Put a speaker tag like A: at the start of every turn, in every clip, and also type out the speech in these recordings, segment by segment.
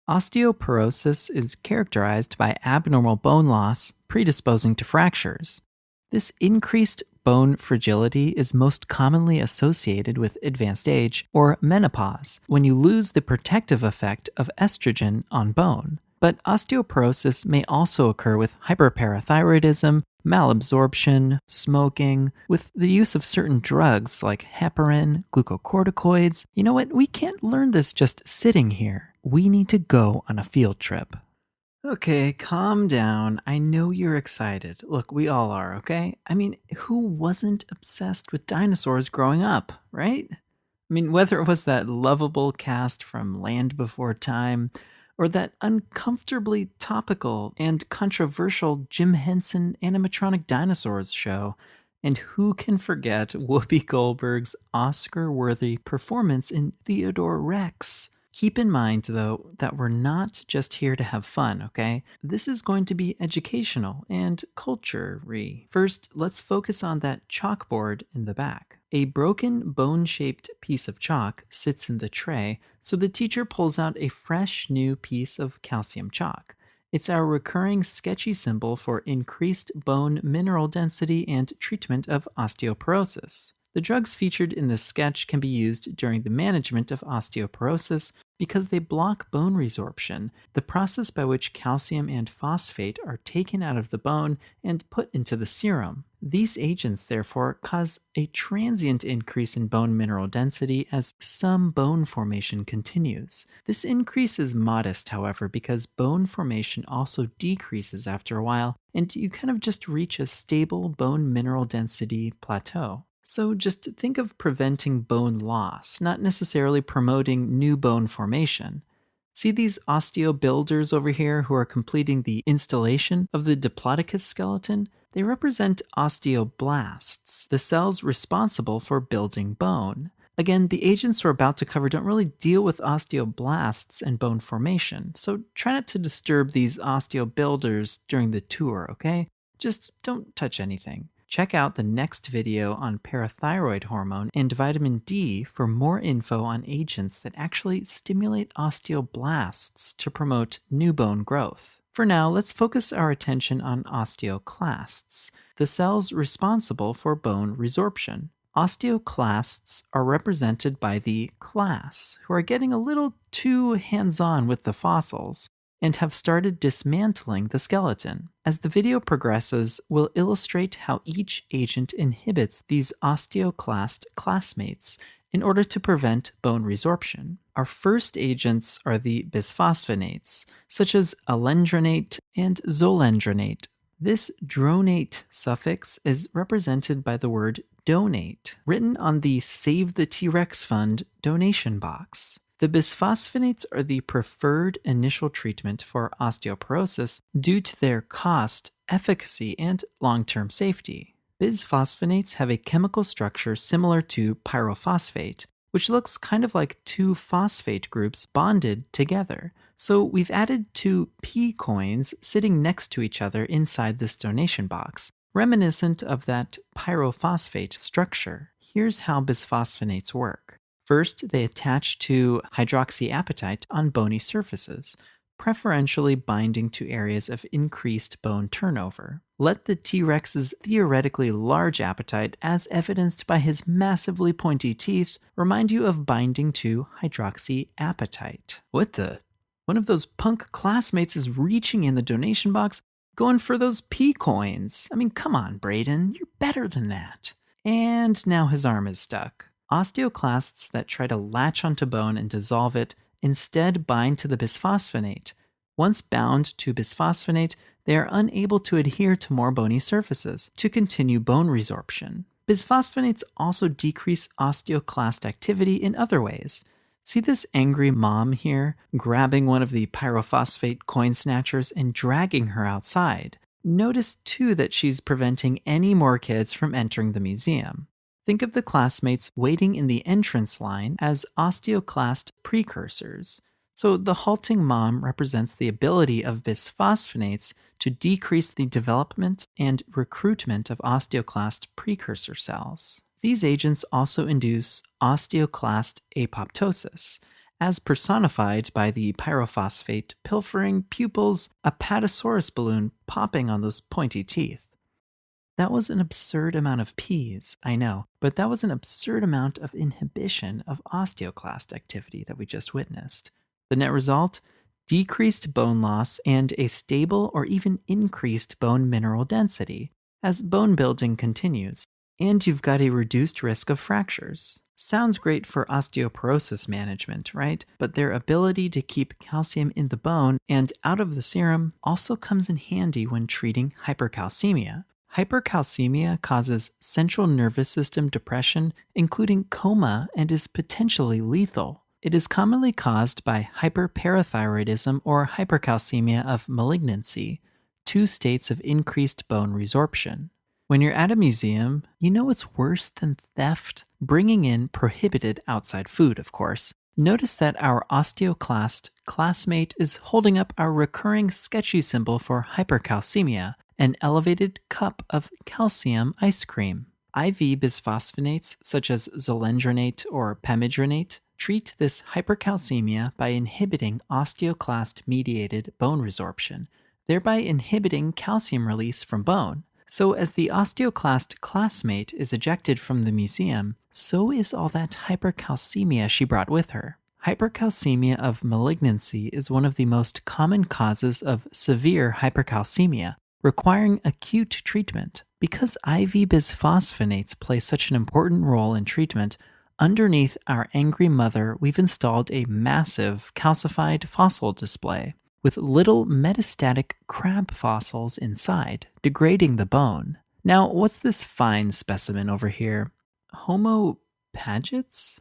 A: Osteoporosis is characterized by abnormal bone loss predisposing to fractures. This increased bone fragility is most commonly associated with advanced age or menopause, when you lose the protective effect of estrogen on bone. But osteoporosis may also occur with hyperparathyroidism, malabsorption, smoking, with the use of certain drugs like heparin, glucocorticoids. You know what? We can't learn this just sitting here. We need to go on a field trip. Okay, calm down. I know you're excited. Look, we all are, okay? I mean, who wasn't obsessed with dinosaurs growing up, right? I mean, whether it was that lovable cast from Land Before Time, or that uncomfortably topical and controversial Jim Henson animatronic dinosaurs show, and who can forget Whoopi Goldberg's Oscar-worthy performance in Theodore Rex? Keep in mind, though, that we're not just here to have fun, okay? This is going to be educational and culture-y. First, let's focus on that chalkboard in the back. A broken bone-shaped piece of chalk sits in the tray, so the teacher pulls out a fresh new piece of calcium chalk. It's our recurring sketchy symbol for increased bone mineral density and treatment of osteoporosis. The drugs featured in this sketch can be used during the management of osteoporosis because they block bone resorption, the process by which calcium and phosphate are taken out of the bone and put into the serum. These agents, therefore, cause a transient increase in bone mineral density as some bone formation continues. This increase is modest, however, because bone formation also decreases after a while, and you kind of just reach a stable bone mineral density plateau. So just think of preventing bone loss, not necessarily promoting new bone formation. See these osteobuilders over here who are completing the installation of the Diplodocus skeleton? They represent osteoblasts, the cells responsible for building bone. Again, the agents we're about to cover don't really deal with osteoblasts and bone formation, so try not to disturb these osteobuilders during the tour, okay? Just don't touch anything. Check out the next video on parathyroid hormone and vitamin D for more info on agents that actually stimulate osteoblasts to promote new bone growth. For now, let's focus our attention on osteoclasts, the cells responsible for bone resorption. Osteoclasts are represented by the class, who are getting a little too hands-on with the fossils and have started dismantling the skeleton. As the video progresses, we'll illustrate how each agent inhibits these osteoclast classmates in order to prevent bone resorption. Our first agents are the bisphosphonates, such as alendronate and zolendronate. This dronate suffix is represented by the word donate, written on the Save the T-Rex Fund donation box. The bisphosphonates are the preferred initial treatment for osteoporosis due to their cost, efficacy, and long-term safety. Bisphosphonates have a chemical structure similar to pyrophosphate, which looks kind of like two phosphate groups bonded together. So we've added two P coins sitting next to each other inside this donation box, reminiscent of that pyrophosphate structure. Here's how bisphosphonates work. First, they attach to hydroxyapatite on bony surfaces, preferentially binding to areas of increased bone turnover. Let the T-Rex's theoretically large appetite, as evidenced by his massively pointy teeth, remind you of binding to hydroxyapatite. What the? One of those punk classmates is reaching in the donation box, going for those P coins. I mean, come on, Brayden, you're better than that. And now his arm is stuck. Osteoclasts that try to latch onto bone and dissolve it instead bind to the bisphosphonate. Once bound to bisphosphonate, they are unable to adhere to more bony surfaces to continue bone resorption. Bisphosphonates also decrease osteoclast activity in other ways. See this angry mom here, grabbing one of the pyrophosphate coin snatchers and dragging her outside. Notice too that she's preventing any more kids from entering the museum. Think of the classmates waiting in the entrance line as osteoclast precursors. So the halting mom represents the ability of bisphosphonates to decrease the development and recruitment of osteoclast precursor cells. These agents also induce osteoclast apoptosis. as personified by the pyrophosphate pilfering pupils, apatosaurus balloon popping on those pointy teeth. That was an absurd amount of P's, I know, but that was an absurd amount of inhibition of osteoclast activity that we just witnessed. The net result? Decreased bone loss and a stable or even increased bone mineral density as bone building continues, and you've got a reduced risk of fractures. Sounds great for osteoporosis management, right? But their ability to keep calcium in the bone and out of the serum also comes in handy when treating hypercalcemia. Hypercalcemia causes central nervous system depression, including coma, and is potentially lethal. It is commonly caused by hyperparathyroidism or hypercalcemia of malignancy, two states of increased bone resorption. When you're at a museum, you know what's worse than theft? Bringing in prohibited outside food, of course. Notice that our osteoclast classmate is holding up our recurring sketchy symbol for hypercalcemia, an elevated cup of calcium ice cream. IV bisphosphonates such as zoledronate or pamidronate treat this hypercalcemia by inhibiting osteoclast-mediated bone resorption, thereby inhibiting calcium release from bone. So as the osteoclast classmate is ejected from the museum, so is all that hypercalcemia she brought with her. Hypercalcemia of malignancy is one of the most common causes of severe hypercalcemia, requiring acute treatment. Because IV bisphosphonates play such an important role in treatment, underneath our angry mother, we've installed a massive calcified fossil display with little metastatic crab fossils inside, degrading the bone. Now, what's this fine specimen over here? Homo pagets?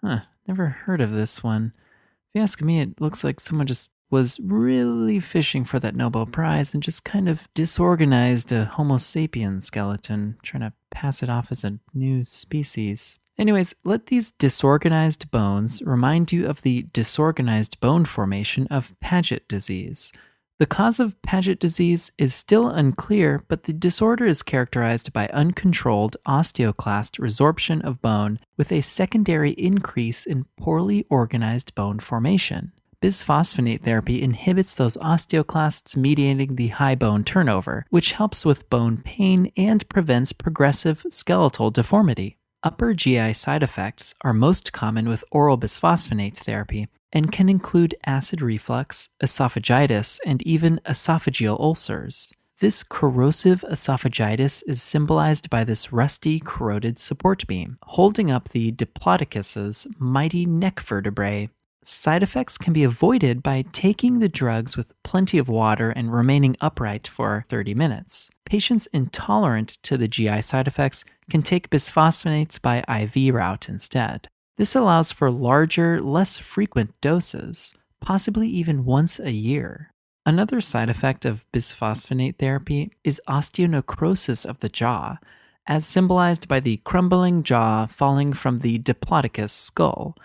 A: Never heard of this one. If you ask me, it looks like someone just was really fishing for that Nobel Prize and just kind of disorganized a Homo sapien skeleton, trying to pass it off as a new species. Anyways, let these disorganized bones remind you of the disorganized bone formation of Paget disease. The cause of Paget disease is still unclear, but the disorder is characterized by uncontrolled osteoclast resorption of bone with a secondary increase in poorly organized bone formation. Bisphosphonate therapy inhibits those osteoclasts mediating the high bone turnover, which helps with bone pain and prevents progressive skeletal deformity. Upper GI side effects are most common with oral bisphosphonate therapy and can include acid reflux, esophagitis, and even esophageal ulcers. This corrosive esophagitis is symbolized by this rusty, corroded support beam, holding up the diplodocus's mighty neck vertebrae. Side effects can be avoided by taking the drugs with plenty of water and remaining upright for 30 minutes. Patients intolerant to the GI side effects can take bisphosphonates by IV route instead. This allows for larger, less frequent doses, possibly even once a year. Another side effect of bisphosphonate therapy is osteonecrosis of the jaw, as symbolized by the crumbling jaw falling from the diplodocus skull.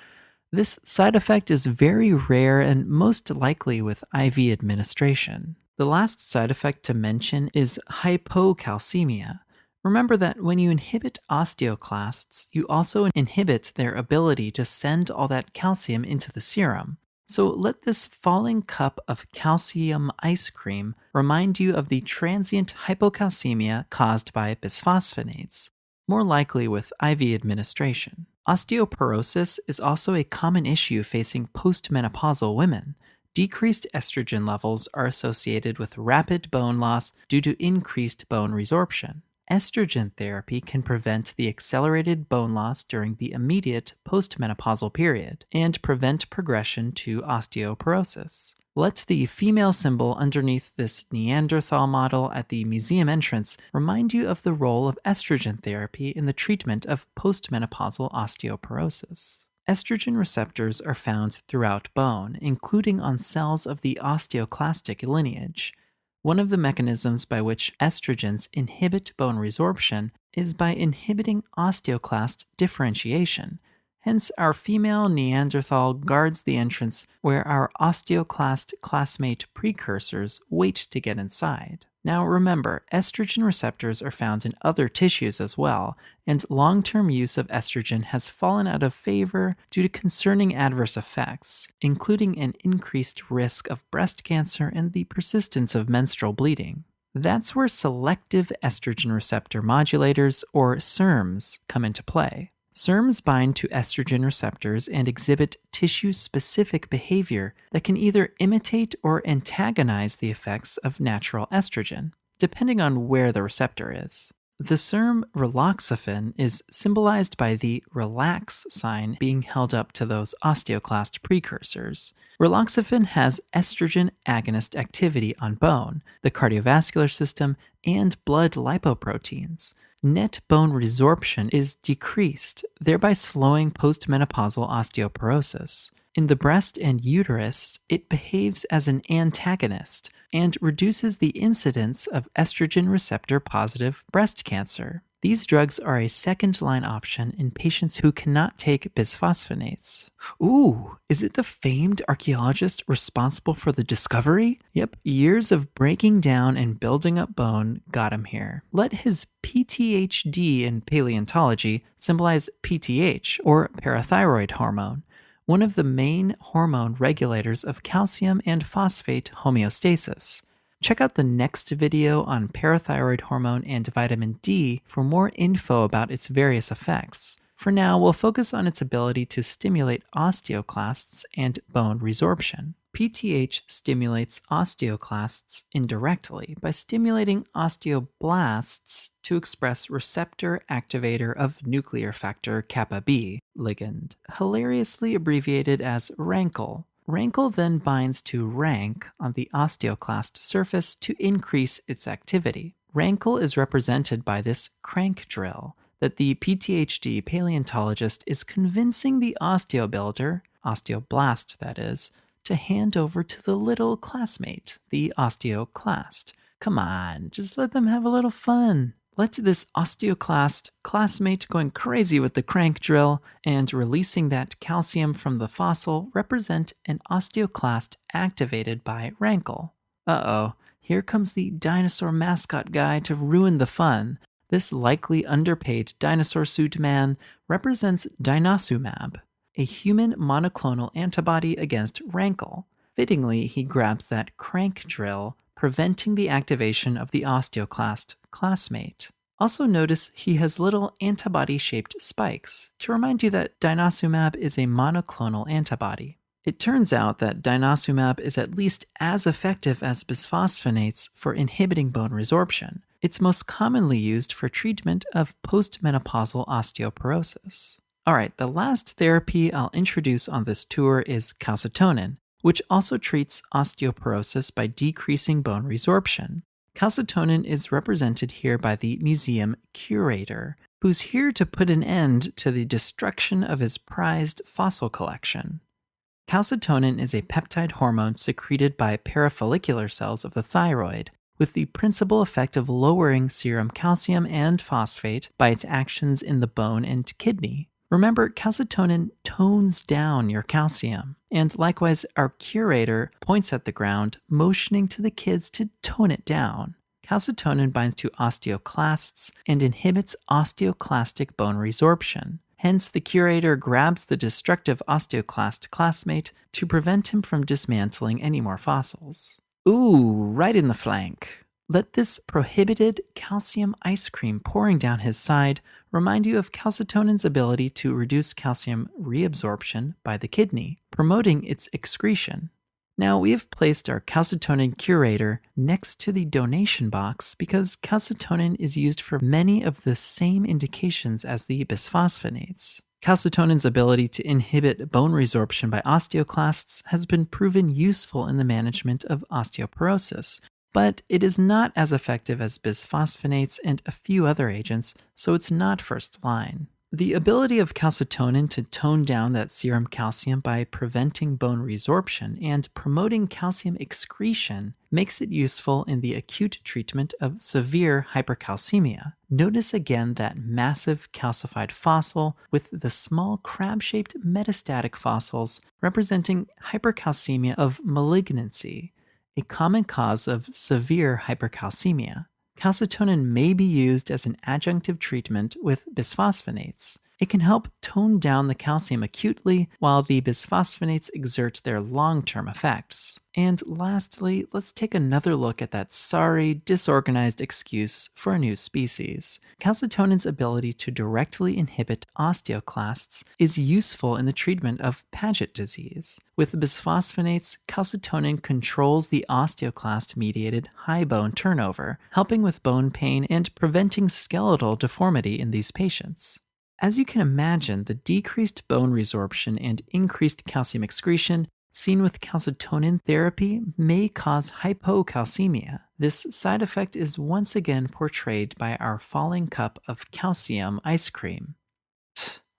A: This side effect is very rare and most likely with IV administration. The last side effect to mention is hypocalcemia. Remember that when you inhibit osteoclasts, you also inhibit their ability to send all that calcium into the serum. So let this falling cup of calcium ice cream remind you of the transient hypocalcemia caused by bisphosphonates, more likely with IV administration. Osteoporosis is also a common issue facing postmenopausal women. Decreased estrogen levels are associated with rapid bone loss due to increased bone resorption. Estrogen therapy can prevent the accelerated bone loss during the immediate postmenopausal period and prevent progression to osteoporosis. Let the female symbol underneath this Neanderthal model at the museum entrance remind you of the role of estrogen therapy in the treatment of postmenopausal osteoporosis. Estrogen receptors are found throughout bone, including on cells of the osteoclastic lineage. One of the mechanisms by which estrogens inhibit bone resorption is by inhibiting osteoclast differentiation. Hence, our female Neanderthal guards the entrance where our osteoclast classmate precursors wait to get inside. Now remember, estrogen receptors are found in other tissues as well, and long-term use of estrogen has fallen out of favor due to concerning adverse effects, including an increased risk of breast cancer and the persistence of menstrual bleeding. That's where selective estrogen receptor modulators, or SERMs, come into play. SERMs bind to estrogen receptors and exhibit tissue-specific behavior that can either imitate or antagonize the effects of natural estrogen, depending on where the receptor is. The SERM raloxifene is symbolized by the relax sign being held up to those osteoclast precursors. Raloxifene has estrogen agonist activity on bone, the cardiovascular system, and blood lipoproteins. Net bone resorption is decreased, thereby slowing postmenopausal osteoporosis. In the breast and uterus, it behaves as an antagonist and reduces the incidence of estrogen receptor-positive breast cancer. These drugs are a second-line option in patients who cannot take bisphosphonates. Ooh, is it the famed archaeologist responsible for the discovery? Yep, years of breaking down and building up bone got him here. Let his PTHD in paleontology symbolize PTH, or parathyroid hormone, one of the main hormone regulators of calcium and phosphate homeostasis. Check out the next video on parathyroid hormone and vitamin D for more info about its various effects. For now, we'll focus on its ability to stimulate osteoclasts and bone resorption. PTH stimulates osteoclasts indirectly by stimulating osteoblasts to express receptor activator of nuclear factor kappa B ligand, hilariously abbreviated as RANKL. RANKL then binds to RANK on the osteoclast surface to increase its activity. RANKL is represented by this crank drill that the PTHD paleontologist is convincing the osteobuilder, osteoblast that is, to hand over to the little classmate, the osteoclast. Come on, just let them have a little fun. Let this osteoclast classmate going crazy with the crank drill and releasing that calcium from the fossil represent an osteoclast activated by RANKL. Uh-oh, here comes the dinosaur mascot guy to ruin the fun. This likely underpaid dinosaur suit man represents denosumab, a human monoclonal antibody against RANKL. Fittingly, he grabs that crank drill, preventing the activation of the osteoclast classmate. Also notice he has little antibody-shaped spikes to remind you that denosumab is a monoclonal antibody. It turns out that denosumab is at least as effective as bisphosphonates for inhibiting bone resorption. It's most commonly used for treatment of postmenopausal osteoporosis. Alright, the last therapy I'll introduce on this tour is calcitonin, which also treats osteoporosis by decreasing bone resorption. Calcitonin is represented here by the museum curator, who's here to put an end to the destruction of his prized fossil collection. Calcitonin is a peptide hormone secreted by parafollicular cells of the thyroid, with the principal effect of lowering serum calcium and phosphate by its actions in the bone and kidney. Remember, calcitonin tones down your calcium, and likewise our curator points at the ground, motioning to the kids to tone it down. Calcitonin binds to osteoclasts and inhibits osteoclastic bone resorption. Hence, the curator grabs the destructive osteoclast classmate to prevent him from dismantling any more fossils. Ooh, right in the flank. Let this prohibited calcium ice cream pouring down his side remind you of calcitonin's ability to reduce calcium reabsorption by the kidney, promoting its excretion. Now, we have placed our calcitonin curator next to the donation box because calcitonin is used for many of the same indications as the bisphosphonates. Calcitonin's ability to inhibit bone resorption by osteoclasts has been proven useful in the management of osteoporosis, but it is not as effective as bisphosphonates and a few other agents, so it's not first line. The ability of calcitonin to tone down that serum calcium by preventing bone resorption and promoting calcium excretion makes it useful in the acute treatment of severe hypercalcemia. Notice again that massive calcified fossil with the small crab-shaped metastatic fossils representing hypercalcemia of malignancy. a common cause of severe hypercalcemia. Calcitonin may be used as an adjunctive treatment with bisphosphonates. It can help tone down the calcium acutely, while the bisphosphonates exert their long-term effects. And lastly, let's take another look at that sorry, disorganized excuse for a new species. Calcitonin's ability to directly inhibit osteoclasts is useful in the treatment of Paget disease. With bisphosphonates, calcitonin controls the osteoclast-mediated high bone turnover, helping with bone pain and preventing skeletal deformity in these patients. As you can imagine, the decreased bone resorption and increased calcium excretion seen with calcitonin therapy may cause hypocalcemia. This side effect is once again portrayed by our falling cup of calcium ice cream.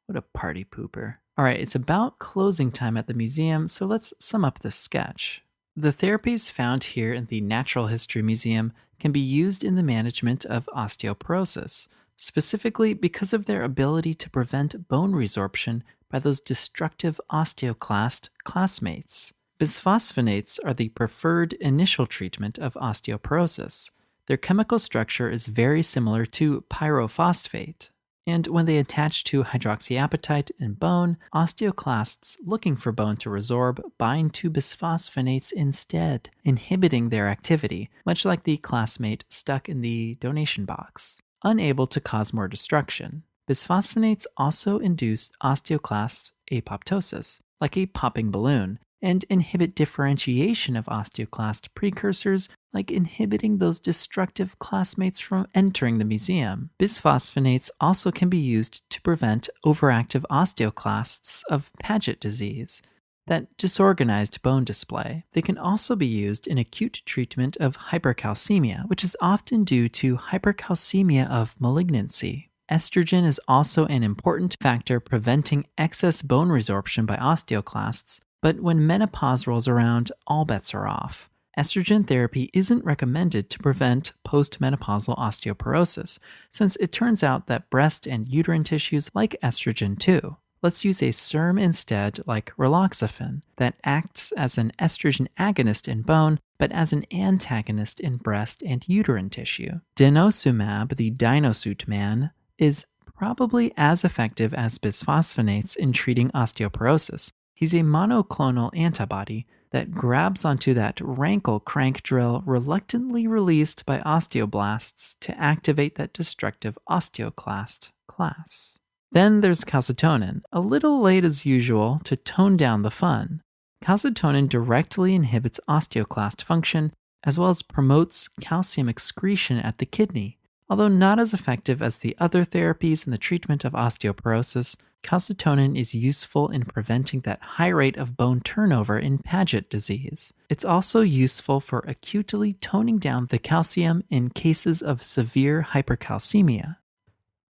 A: What a party pooper. Alright, it's about closing time at the museum, so let's sum up this sketch. The therapies found here in the Natural History Museum can be used in the management of osteoporosis, specifically because of their ability to prevent bone resorption by those destructive osteoclast classmates. Bisphosphonates are the preferred initial treatment of osteoporosis. Their chemical structure is very similar to pyrophosphate, and when they attach to hydroxyapatite in bone, osteoclasts looking for bone to resorb bind to bisphosphonates instead, inhibiting their activity, much like the classmate stuck in the donation box, unable to cause more destruction. Bisphosphonates also induce osteoclast apoptosis, like a popping balloon, and inhibit differentiation of osteoclast precursors, like inhibiting those destructive classmates from entering the museum. Bisphosphonates also can be used to prevent overactive osteoclasts of Paget disease, that disorganized bone display. They can also be used in acute treatment of hypercalcemia, which is often due to hypercalcemia of malignancy. Estrogen is also an important factor preventing excess bone resorption by osteoclasts, but when menopause rolls around, all bets are off. Estrogen therapy isn't recommended to prevent postmenopausal osteoporosis, since it turns out that breast and uterine tissues like estrogen too. Let's use a SERM instead, like raloxifene, that acts as an estrogen agonist in bone, but as an antagonist in breast and uterine tissue. Denosumab, the dinosuit man, is probably as effective as bisphosphonates in treating osteoporosis. He's a monoclonal antibody that grabs onto that rankle crank drill reluctantly released by osteoblasts to activate that destructive osteoclast class. Then there's calcitonin, a little late as usual to tone down the fun. Calcitonin directly inhibits osteoclast function as well as promotes calcium excretion at the kidney. Although not as effective as the other therapies in the treatment of osteoporosis, calcitonin is useful in preventing that high rate of bone turnover in Paget disease. It's also useful for acutely toning down the calcium in cases of severe hypercalcemia.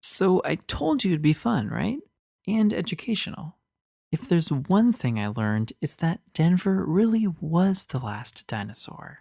A: So I told you it'd be fun, right? And educational. If there's one thing I learned, it's that Denver really was the last dinosaur.